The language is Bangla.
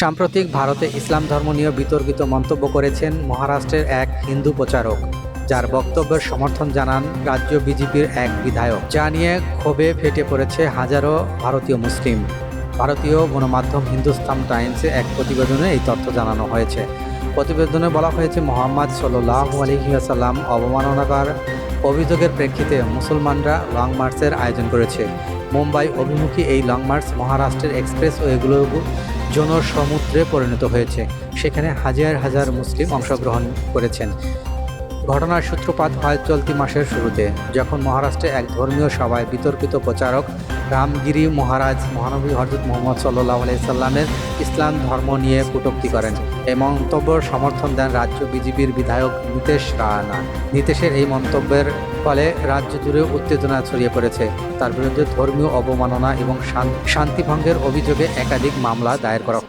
সাম্প্রতিক ভারতে ইসলাম ধর্ম নিয়ে বিতর্কিত মন্তব্য করেছেন মহারাষ্ট্রের এক হিন্দু প্রচারক, যার বক্তব্যের সমর্থন জানান রাজ্য বিজেপির এক বিধায়ক। যা নিয়ে ক্ষোভে ফেটে পড়েছে হাজারো ভারতীয় মুসলিম। ভারতীয় গণমাধ্যম হিন্দুস্তান টাইমসে এক প্রতিবেদনে এই তথ্য জানানো হয়েছে। প্রতিবেদনে বলা হয়েছে, মুহাম্মদ সাল্লাল্লাহু আলাইহি ওয়াসাল্লাম অবমাননাকর অভিযোগের প্রেক্ষিতে মুসলমানরা লং মার্চের আয়োজন করেছে। মুম্বাই অভিমুখী এই লং মার্চ মহারাষ্ট্রের এক্সপ্রেসওয়েগুলো জনসমুদ্রে পরিণত হয়েছে। সেখানে হাজার হাজার মুসলিম অংশগ্রহণ করেছেন। ঘটনার সূত্রপাত হয় চলতি মাসের শুরুতে, যখন মহারাষ্ট্রে এক ধর্মীয় সভায় বিতর্কিত প্রচারক রামগিরি মহারাজ মহানবী হযরত মুহাম্মদ সাল্লাল্লাহু আলাইহি সাল্লামের ইসলাম ধর্ম নিয়ে কটূক্তি করেন। এই মন্তব্যের সমর্থন দেন রাজ্য বিজেপির বিধায়ক নীতেশ রানা। নীতেশের এই মন্তব্যের ফলে রাজ্য জুড়ে উত্তেজনা ছড়িয়ে পড়েছে। তার বিরুদ্ধে ধর্মীয় অবমাননা এবং শান্তিভঙ্গের অভিযোগে একাধিক মামলা দায়ের করা